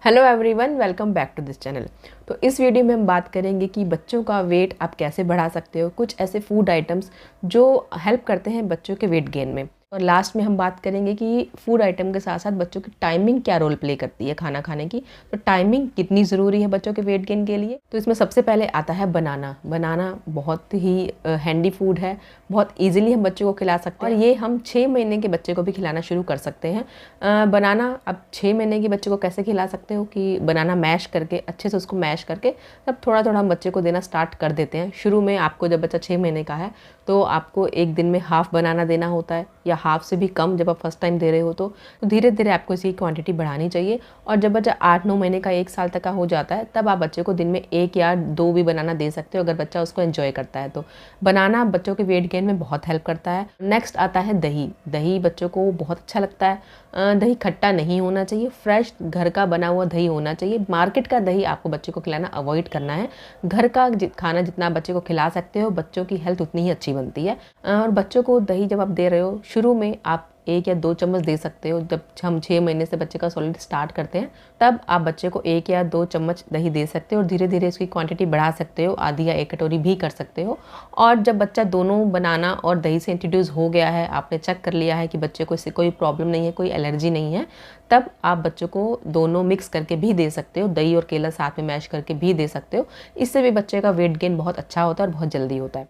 Hello everyone, welcome back to this channel. तो इस video में हम बात करेंगे कि बच्चों का वेट आप कैसे बढ़ा सकते हो, कुछ ऐसे फूड आइटम्स जो हेल्प करते हैं बच्चों के वेट गेन में। और लास्ट में हम बात करेंगे कि फूड आइटम के साथ साथ बच्चों की टाइमिंग क्या रोल प्ले करती है खाना खाने की। तो टाइमिंग कितनी ज़रूरी है बच्चों के वेट गेन के लिए। तो इसमें सबसे पहले आता है बनाना। बनाना बहुत ही हैंडी फूड है, बहुत ईजिली हम बच्चों को खिला सकते हैं और ये हम 6 महीने के बच्चे को भी खिलाना शुरू कर सकते हैं। बनाना अब 6 महीने के बच्चे को कैसे खिला सकते हो कि बनाना मैश करके, अच्छे से उसको मैश करके तब थोड़ा थोड़ा हम बच्चे को देना स्टार्ट कर देते हैं। शुरू में आपको जब बच्चा 6 महीने का है तो आपको एक दिन में हाफ बनाना देना होता है या हाफ से भी कम जब आप फर्स्ट टाइम दे रहे हो तो धीरे धीरे आपको इसकी क्वांटिटी बढ़ानी चाहिए। और जब बच्चा 8-9 महीने का, 1 साल तक का हो जाता है तब आप बच्चे को दिन में 1 या 2 भी बनाना दे सकते हो अगर बच्चा उसको एंजॉय करता है। तो बनाना बच्चों के वेट गेन में बहुत हेल्प करता है। नेक्स्ट आता है दही। दही बच्चों को बहुत अच्छा लगता है। दही खट्टा नहीं होना चाहिए, फ्रेश घर का बना हुआ दही होना चाहिए। मार्केट का दही आपको बच्चे को खिलाना अवॉइड करना है। घर का खाना जितना बच्चे को खिला सकते हो, बच्चों की हेल्थ उतनी ही अच्छी बनती है। और बच्चों को दही जब आप दे रहे हो, शुरू में आप 1 या 2 चम्मच दे सकते हो। जब हम 6 महीने से बच्चे का सॉलिड स्टार्ट करते हैं तब आप बच्चे को 1 या 2 चम्मच दही दे सकते हो और धीरे धीरे इसकी क्वांटिटी बढ़ा सकते हो, आधी या 1 कटोरी भी कर सकते हो। और जब बच्चा दोनों बनाना और दही से इंट्रोड्यूस हो गया है, आपने चेक कर लिया है कि बच्चे को इससे कोई प्रॉब्लम नहीं है, कोई एलर्जी नहीं है, तब आप बच्चों को दोनों मिक्स करके भी दे सकते हो। दही और केला साथ में मैश करके भी दे सकते हो। इससे भी बच्चे का वेट गेन बहुत अच्छा होता है और बहुत जल्दी होता है।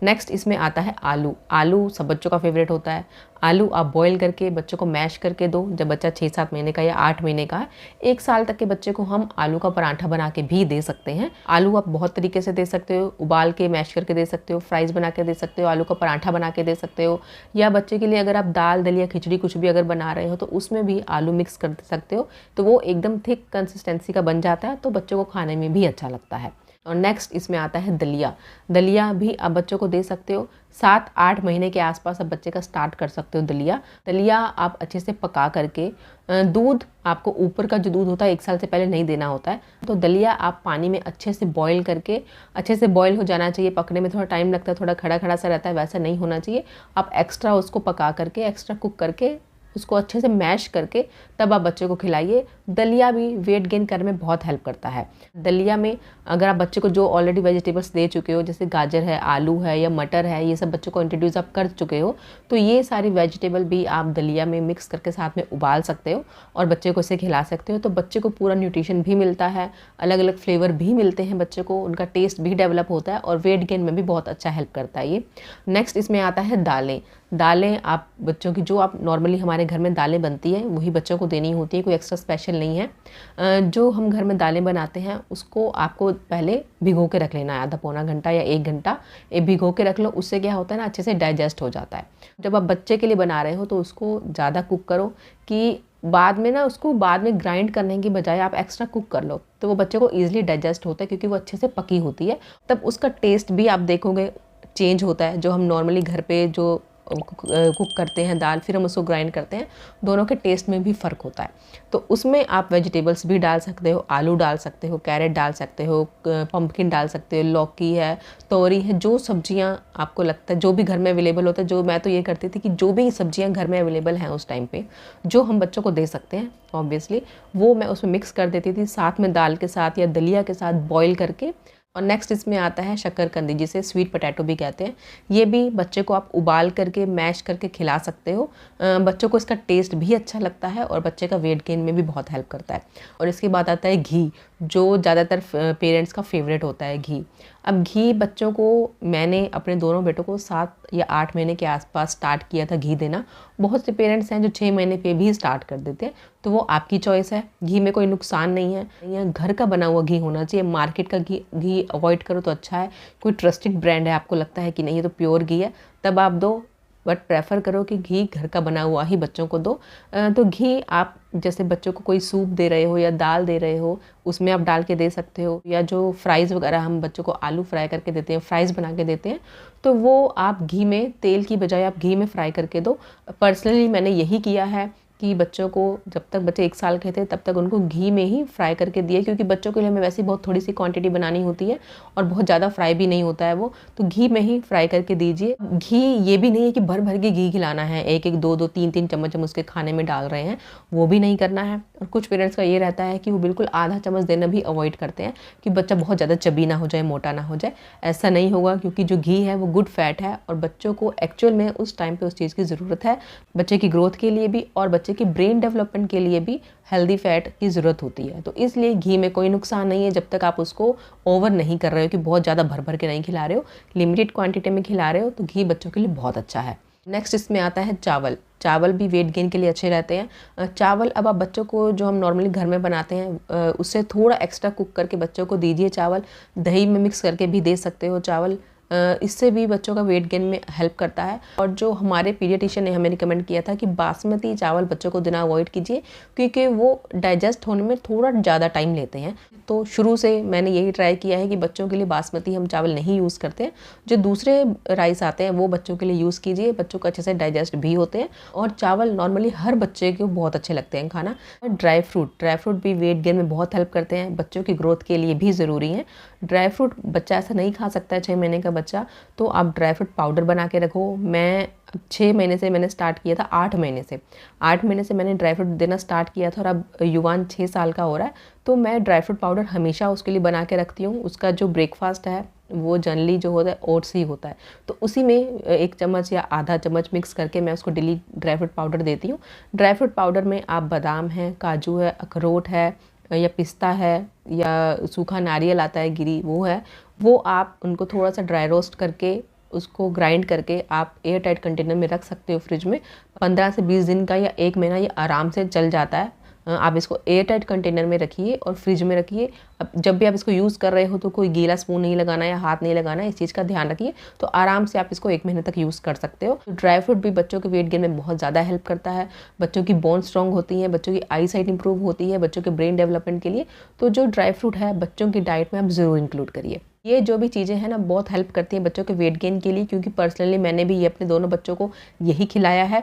नेक्स्ट इसमें आता है आलू। आलू सब बच्चों का फेवरेट होता है। आलू आप बॉईल करके बच्चों को मैश करके दो। जब बच्चा 6-7 महीने का या 8 महीने का है, 1 साल तक के बच्चे को हम आलू का पराठा बना के भी दे सकते हैं। आलू आप बहुत तरीके से दे सकते हो, उबाल के मैश करके दे सकते हो, फ्राइज़ बना के दे सकते हो, आलू का पराठा बना के दे सकते हो, या बच्चे के लिए अगर आप दाल दलिया खिचड़ी कुछ भी अगर बना रहे हो तो उसमें भी आलू मिक्स कर सकते हो। तो वो एकदम थिक कंसिस्टेंसी का बन जाता है, तो बच्चों को खाने में भी अच्छा लगता है। और नेक्स्ट इसमें आता है दलिया। दलिया भी आप बच्चों को दे सकते हो। 7-8 महीने के आसपास आप बच्चे का स्टार्ट कर सकते हो दलिया। दलिया आप अच्छे से पका करके, दूध आपको ऊपर का जो दूध होता है 1 साल से पहले नहीं देना होता है। तो दलिया आप पानी में अच्छे से बॉईल करके, अच्छे से बॉईल हो जाना चाहिए। पकने में थोड़ा टाइम लगता है, थोड़ा खड़ा खड़ा सा रहता है, वैसा नहीं होना चाहिए। आप एक्स्ट्रा उसको पका करके, एक्स्ट्रा कुक करके, उसको अच्छे से मैश करके तब आप बच्चे को खिलाइए। दलिया भी वेट गेन करने में बहुत हेल्प करता है। दलिया में अगर आप बच्चे को जो ऑलरेडी वेजिटेबल्स दे चुके हो, जैसे गाजर है, आलू है या मटर है, ये सब बच्चों को इंट्रोड्यूस आप कर चुके हो, तो ये सारी वेजिटेबल भी आप दलिया में मिक्स करके साथ में उबाल सकते हो और बच्चे को इसे खिला सकते हो। तो बच्चे को पूरा न्यूट्रिशन भी मिलता है, अलग अलग फ्लेवर भी मिलते हैं बच्चे को, उनका टेस्ट भी डेवलप होता है और वेट गेन में भी बहुत अच्छा हेल्प करता है ये। नेक्स्ट इसमें आता है दालें। दालें आप बच्चों की, जो आप नॉर्मली हमारे घर में दालें बनती हैं वही बच्चों को देनी होती है, कोई एक्स्ट्रा स्पेशल नहीं है। जो हम घर में दालें बनाते हैं उसको आपको पहले भिगो के रख लेना है, आधा पौना घंटा या 1 घंटा भिगो के रख लो। उससे क्या होता है ना, अच्छे से डाइजेस्ट हो जाता है। जब आप बच्चे के लिए बना रहे हो तो उसको ज़्यादा कुक करो कि बाद में ना, उसको बाद में ग्राइंड करने की बजाय आप एक्स्ट्रा कुक कर लो, तो वो बच्चे को ईजिली डाइजेस्ट होता है क्योंकि वो अच्छे से पकी होती है। तब उसका टेस्ट भी आप देखोगे चेंज होता है। जो हम नॉर्मली घर पे जो कुक करते हैं दाल, फिर हम उसको ग्राइंड करते हैं, दोनों के टेस्ट में भी फ़र्क होता है। तो उसमें आप वेजिटेबल्स भी डाल सकते हो, आलू डाल सकते हो, कैरेट डाल सकते हो, पम्पकिन डाल सकते हो, लौकी है, तोरी है, जो सब्जियां आपको लगता है जो भी घर में अवेलेबल होता है। जो मैं तो ये करती थी कि जो भी सब्जियां घर में अवेलेबल हैं उस टाइम पे, जो हम बच्चों को दे सकते हैं ऑब्वियसली, वो मैं उसमें मिक्स कर देती थी साथ में दाल के साथ या दलिया के साथ बॉईल करके। और नेक्स्ट इसमें आता है शक्करकंदी, जिसे स्वीट पोटैटो भी कहते हैं। ये भी बच्चे को आप उबाल करके मैश करके खिला सकते हो। बच्चों को इसका टेस्ट भी अच्छा लगता है और बच्चे का वेट गेन में भी बहुत हेल्प करता है। और इसके बाद आता है घी, जो ज़्यादातर पेरेंट्स का फेवरेट होता है घी। अब घी बच्चों को, मैंने अपने दोनों बेटों को 7 या 8 महीने के आसपास स्टार्ट किया था घी देना। बहुत से पेरेंट्स हैं जो 6 महीने पे भी स्टार्ट कर देते हैं, तो वो आपकी चॉइस है। घी में कोई नुकसान नहीं है, यहाँ घर का बना हुआ घी होना चाहिए। मार्केट का घी अवॉइड करो तो अच्छा है। कोई ट्रस्टेड ब्रांड है, आपको लगता है कि नहीं ये तो प्योर घी है, तब आप दो, बट प्रेफर करो कि घी घर का बना हुआ ही बच्चों को दो। तो घी आप जैसे बच्चों को कोई सूप दे रहे हो या दाल दे रहे हो, उसमें आप डाल के दे सकते हो। या जो फ्राइज़ वगैरह हम बच्चों को आलू फ्राई करके देते हैं, फ्राइज़ बना के देते हैं, तो वो आप घी में, तेल की बजाय आप घी में फ्राई करके दो। पर्सनली मैंने यही किया है कि बच्चों को जब तक बच्चे 1 साल के थे तब तक उनको घी में ही फ्राई करके दिए, क्योंकि बच्चों के लिए हमें वैसे ही बहुत थोड़ी सी क्वांटिटी बनानी होती है और बहुत ज़्यादा फ्राई भी नहीं होता है वो, तो घी में ही फ्राई करके दीजिए। घी ये भी नहीं है कि भर भर के घी खिलाना है, 1-1, 2-2, 3-3 चम्मच हम उसके खाने में डाल रहे हैं, वो भी नहीं करना है। और कुछ पेरेंट्स का ये रहता है कि वो बिल्कुल आधा चम्मच देना भी अवॉइड करते हैं कि बच्चा बहुत ज़्यादा चबी ना हो जाए, मोटा ना हो जाए। ऐसा नहीं होगा, क्योंकि जो घी है वो गुड फैट है और बच्चों को एक्चुअल में उस टाइम पे उस चीज़ की ज़रूरत है, बच्चे की ग्रोथ के लिए भी और बच्चे की ब्रेन डेवलपमेंट के लिए भी हेल्दी फैट की ज़रूरत होती है। तो इसलिए घी में कोई नुकसान नहीं है, जब तक आप उसको ओवर नहीं कर रहे हो कि बहुत ज़्यादा भर भर के नहीं खिला रहे हो, लिमिटेड क्वांटिटी में खिला रहे हो, तो घी बच्चों के लिए बहुत अच्छा है। नेक्स्ट इसमें आता है चावल। चावल भी वेट गेन के लिए अच्छे रहते हैं। चावल अब आप बच्चों को जो हम नॉर्मली घर में बनाते हैं उससे थोड़ा एक्स्ट्रा कुक करके बच्चों को दीजिए चावल। दही में मिक्स करके भी दे सकते हो चावल, इससे भी बच्चों का वेट गेन में हेल्प करता है। और जो हमारे पीडियाट्रिशियन ने हमें रिकमेंड किया था कि बासमती चावल बच्चों को देना अवॉइड कीजिए, क्योंकि वो डाइजेस्ट होने में थोड़ा ज़्यादा टाइम लेते हैं। तो शुरू से मैंने यही ट्राई किया है कि बच्चों के लिए बासमती हम चावल नहीं यूज़ करते हैं, जो दूसरे राइस आते हैं वो बच्चों के लिए यूज़ कीजिए, बच्चों को अच्छे से डाइजेस्ट भी होते हैं। और चावल नॉर्मली हर बच्चे को बहुत अच्छे लगते हैं खाना। ड्राई फ्रूट भी वेट गेन में बहुत हेल्प करते हैं, बच्चों की ग्रोथ के लिए भी ज़रूरी है। ड्राई फ्रूट बच्चा ऐसा नहीं खा सकता है 6 महीने का बच्चा, तो आप ड्राई फ्रूट पाउडर बना के रखो। मैं 6 महीने से मैंने स्टार्ट किया था, 8 महीने से मैंने ड्राई फ्रूट देना स्टार्ट किया था और अब युवान 6 साल का हो रहा है, तो मैं ड्राई फ्रूट पाउडर हमेशा उसके लिए बना के रखती हूँ। उसका जो ब्रेकफास्ट है वो जनरली जो होता है ओट्स ही होता है, तो उसी में 1 चम्मच या आधा चम्मच मिक्स करके मैं उसको डेली ड्राई फ्रूट पाउडर देती हूँ। ड्राई फ्रूट पाउडर में आप बादाम है, काजू है, अखरोट है या पिस्ता है या सूखा नारियल आता है गिरी, वो है, वो आप उनको थोड़ा सा ड्राई रोस्ट करके उसको ग्राइंड करके आप एयर टाइट कंटेनर में रख सकते हो फ्रिज में। 15 से 20 दिन का या 1 महीना ये आराम से चल जाता है। आप इसको एयर टाइट कंटेनर में रखिए और फ्रिज में रखिए। अब जब भी आप इसको यूज़ कर रहे हो तो कोई गीला स्पून नहीं लगाना या हाथ नहीं लगाना, इस चीज़ का ध्यान रखिए। तो आराम से आप इसको 1 महीने तक यूज़ कर सकते हो। तो ड्राई फ्रूट भी बच्चों के वेट गेन में बहुत ज़्यादा हेल्प करता है, बच्चों की बोन स्ट्रॉन्ग होती है, बच्चों की आई साइट इंप्रूव होती है, बच्चों के ब्रेन डेवलपमेंट के लिए। तो जो ड्राई फ्रूट है बच्चों की डाइट में आप ज़रूर इंक्लूड करिए। ये जो भी चीज़ें हैं ना बहुत हेल्प करती हैं बच्चों के वेट गेन के लिए, क्योंकि पर्सनली मैंने भी ये अपने दोनों बच्चों को यही खिलाया है।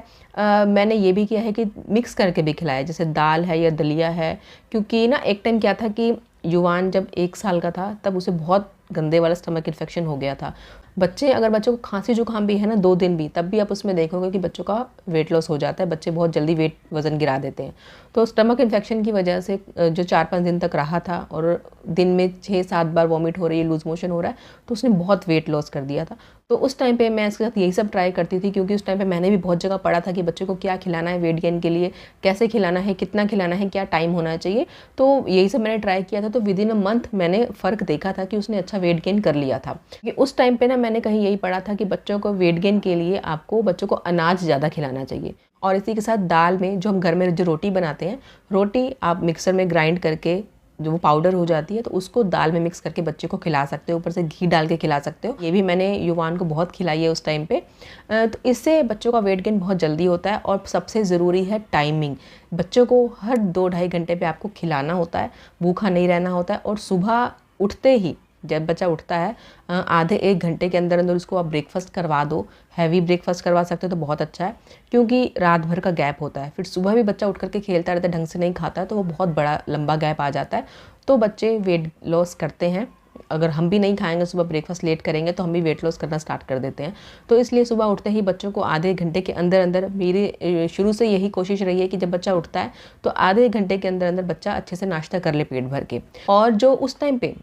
मैंने ये भी किया है कि मिक्स करके भी खिलाया, जैसे दाल है या दलिया है। क्योंकि ना एक टाइम क्या था कि युवान जब 1 साल का था तब उसे बहुत गंदे वाला स्टमक इन्फेक्शन हो गया था। अगर बच्चों को खांसी जुकाम भी है ना 2 दिन भी, तब भी आप उसमें देखोगे कि बच्चों का वेट लॉस हो जाता है, बच्चे बहुत जल्दी वज़न गिरा देते हैं। तो स्टमक इन्फेक्शन की वजह से जो 4-5 दिन तक रहा था और दिन में 6-7 बार वॉमिट हो रही है, लूज मोशन हो रहा है, तो उसने बहुत वेट लॉस कर दिया था। तो उस टाइम पे मैं इसके साथ यही सब ट्राई करती थी, क्योंकि उस टाइम पे मैंने भी बहुत जगह पढ़ा था कि बच्चे को क्या खिलाना है वेट गेन के लिए, कैसे खिलाना है, कितना खिलाना है, क्या टाइम होना चाहिए। तो यही सब मैंने ट्राई किया था। तो विदिन अ मंथ मैंने फ़र्क देखा था कि उसने अच्छा वेट गेन कर लिया था। कि उस टाइम पे ना मैंने कहीं यही पढ़ा था कि बच्चों को वेट गेन के लिए आपको बच्चों को अनाज ज़्यादा खिलाना चाहिए। और इसी के साथ दाल में जो हम घर में जो रोटी बनाते हैं, रोटी आप मिक्सर में ग्राइंड करके जो वो पाउडर हो जाती है, तो उसको दाल में मिक्स करके बच्चे को खिला सकते हो, ऊपर से घी डाल के खिला सकते हो। ये भी मैंने युवान को बहुत खिलाई है उस टाइम पे। तो इससे बच्चों का वेट गेन बहुत जल्दी होता है। और सबसे ज़रूरी है टाइमिंग। बच्चों को हर 2-2.5 घंटे पे आपको खिलाना होता है, भूखा नहीं रहना होता है। और सुबह उठते ही जब बच्चा उठता है आधे 1 घंटे के अंदर अंदर उसको आप ब्रेकफास्ट करवा दो। हैवी ब्रेकफास्ट करवा सकते हो तो बहुत अच्छा है, क्योंकि रात भर का गैप होता है। फिर सुबह भी बच्चा उठ करके खेलता रहता है, ढंग से नहीं खाता है, तो वो बहुत बड़ा लंबा गैप आ जाता है। तो बच्चे वेट लॉस करते हैं। अगर हम भी नहीं खाएंगे, सुबह ब्रेकफास्ट लेट करेंगे, तो हम भी वेट लॉस करना स्टार्ट कर देते हैं। तो इसलिए सुबह उठते ही बच्चों को आधे घंटे के अंदर अंदर, मेरी शुरू से यही कोशिश रही है कि जब बच्चा उठता है तो आधे घंटे के अंदर अंदर बच्चा अच्छे से नाश्ता कर ले पेट भर के। और जो उस टाइम पे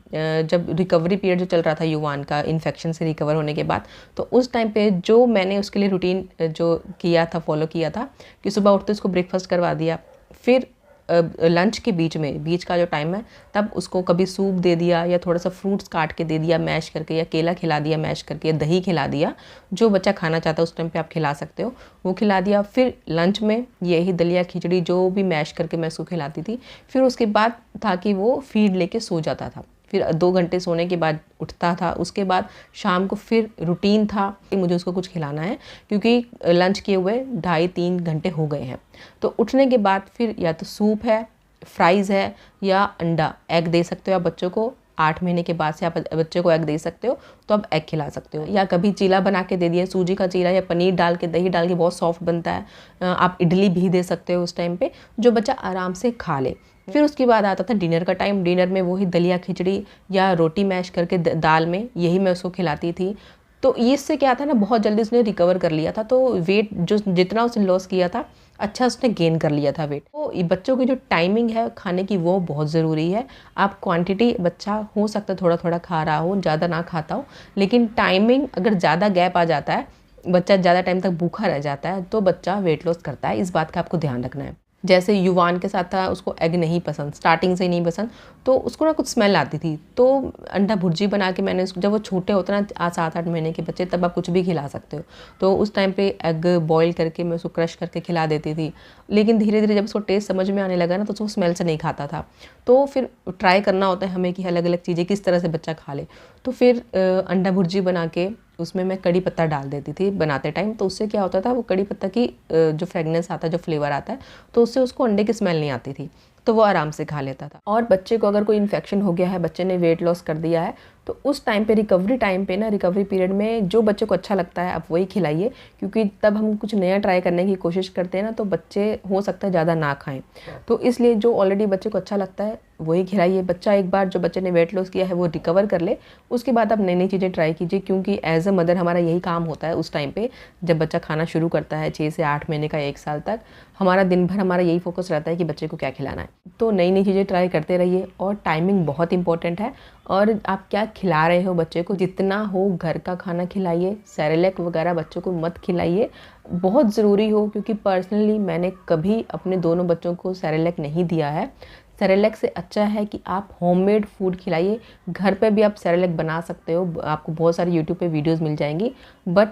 जब रिकवरी पीरियड जो चल रहा था युवान का इन्फेक्शन से रिकवर होने के बाद, तो उस टाइम पे जो मैंने उसके लिए रूटीन जो किया था, फॉलो किया था कि सुबह उठते उसको ब्रेकफास्ट करवा दिया, फिर लंच के बीच का जो टाइम है तब उसको कभी सूप दे दिया या थोड़ा सा फ्रूट्स काट के दे दिया मैश करके, या केला खिला दिया मैश करके, या दही खिला दिया। जो बच्चा खाना चाहता है उस टाइम पे आप खिला सकते हो, वो खिला दिया। फिर लंच में यही दलिया खिचड़ी जो भी मैश करके मैं उसको खिलाती थी। फिर उसके बाद था कि वो फीड लेके सो जाता था, फिर 2 घंटे सोने के बाद उठता था। उसके बाद शाम को फिर रूटीन था कि मुझे उसको कुछ खिलाना है, क्योंकि लंच किए हुए 2.5-3 घंटे हो गए हैं। तो उठने के बाद फिर या तो सूप है, फ्राइज़ है, या अंडा एग दे सकते हो आप बच्चों को। 8 महीने के बाद से आप बच्चे को एग दे सकते हो, तो आप एग खिला सकते हो। या कभी चीला बना के दे दिया, सूजी का चीला या पनीर डाल के, दही डाल के, बहुत सॉफ्ट बनता है। आप इडली भी दे सकते हो उस टाइम पे, जो बच्चा आराम से खा ले। फिर उसके बाद आता था डिनर का टाइम। डिनर में वही दलिया खिचड़ी या रोटी मैश करके दाल में, यही मैं उसको खिलाती थी। तो इससे क्या था ना, बहुत जल्दी उसने रिकवर कर लिया था। तो वेट जो जितना उसने लॉस किया था, अच्छा उसने गेन कर लिया था वेट। तो बच्चों की जो टाइमिंग है खाने की, वो बहुत ज़रूरी है। आप क्वांटिटी, बच्चा हो सकता है थोड़ा थोड़ा खा रहा हो, ज़्यादा ना खाता हो, लेकिन टाइमिंग, अगर ज़्यादा गैप आ जाता है, बच्चा ज़्यादा टाइम तक भूखा रह जाता है, तो बच्चा वेट लॉस करता है। इस बात का आपको ध्यान रखना है। जैसे युवान के साथ था, उसको एग नहीं पसंद, स्टार्टिंग से ही नहीं पसंद, तो उसको ना कुछ स्मेल आती थी। तो अंडा भुर्जी बना के मैंने उसको, जब वो छोटे होते ना 7-8 महीने के बच्चे, तब आप कुछ भी खिला सकते हो, तो उस टाइम पे एग बॉईल करके मैं उसको क्रश करके खिला देती थी। लेकिन धीरे धीरे जब उसको टेस्ट समझ में आने लगा ना, तो उसको स्मेल से नहीं खाता था। तो फिर ट्राई करना होता है हमें कि अलग अलग चीज़ें किस तरह से बच्चा खा ले। तो फिर अंडा भुर्जी बना के उसमें मैं कड़ी पत्ता डाल देती थी बनाते टाइम। तो उससे क्या होता था, वो कड़ी पत्ता की जो फ्रेगनेंस आता है, जो फ्लेवर आता है, तो उससे उसको अंडे की स्मेल नहीं आती थी, तो वो आराम से खा लेता था। और बच्चे को अगर कोई इन्फेक्शन हो गया है, बच्चे ने वेट लॉस कर दिया है, तो उस टाइम पे, रिकवरी टाइम पे ना, रिकवरी पीरियड में जो बच्चे को अच्छा लगता है आप वही खिलाइए, क्योंकि तब हम कुछ नया ट्राई करने की कोशिश करते हैं ना, तो बच्चे हो सकता है ज़्यादा ना खाएं। तो इसलिए जो ऑलरेडी बच्चे को अच्छा लगता है वही खिलाइए। बच्चा एक बार, जो बच्चे ने वेट लॉस किया है, वो रिकवर कर ले, उसके बाद आप नई नई चीज़ें ट्राई कीजिए, क्योंकि एज अ मदर हमारा यही काम होता है उस टाइम पे, जब बच्चा खाना शुरू करता है 6 से 8 महीने का, 1 साल तक, हमारा दिन भर हमारा यही फोकस रहता है कि बच्चे को क्या खिलाना है। तो नई नई चीज़ें ट्राई करते रहिए, और टाइमिंग बहुत इंपॉर्टेंट है। और आप क्या खिला रहे हो बच्चे को, जितना हो घर का खाना खिलाइए। सेरेलैक वगैरह बच्चों को मत खिलाइए, बहुत ज़रूरी हो, क्योंकि पर्सनली मैंने कभी अपने दोनों बच्चों को सेरेलैक नहीं दिया है। सेरेलैक से अच्छा है कि आप होममेड फूड खिलाइए। घर पे भी आप सेरेलैक बना सकते हो, आपको बहुत सारी यूट्यूब पे वीडियोस मिल जाएंगी, बट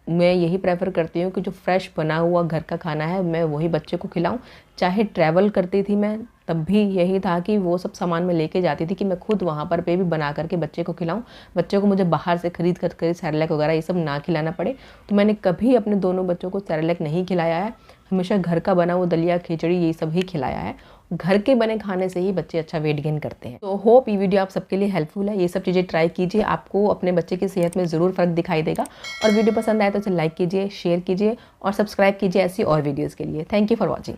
मैं यही प्रेफर करती हूँ कि जो फ्रेश बना हुआ घर का खाना है, मैं वही बच्चे को खिलाऊं। चाहे ट्रैवल करती थी मैं, तब भी यही था कि वो सब सामान मैं लेके जाती थी कि मैं खुद वहाँ पर पे भी बना करके बच्चे को खिलाऊं, बच्चे को मुझे बाहर से खरीद कर सेरेलैक वगैरह ये सब ना खिलाना पड़े। तो मैंने कभी अपने दोनों बच्चों को सेरेलैक नहीं खिलाया है, हमेशा घर का बना हुआ दलिया खिचड़ी ये सब ही खिलाया है। घर के बने खाने से ही बच्चे अच्छा वेट गेन करते हैं। तो होप ये वीडियो आप सबके लिए हेल्पफुल है। ये सब चीज़ें ट्राई कीजिए, आपको अपने बच्चे की सेहत में ज़रूर फ़र्क दिखाई देगा। और वीडियो पसंद आए तो इसे लाइक कीजिए, शेयर कीजिए और सब्सक्राइब कीजिए ऐसी और वीडियोज़ के लिए। Thank you for watching.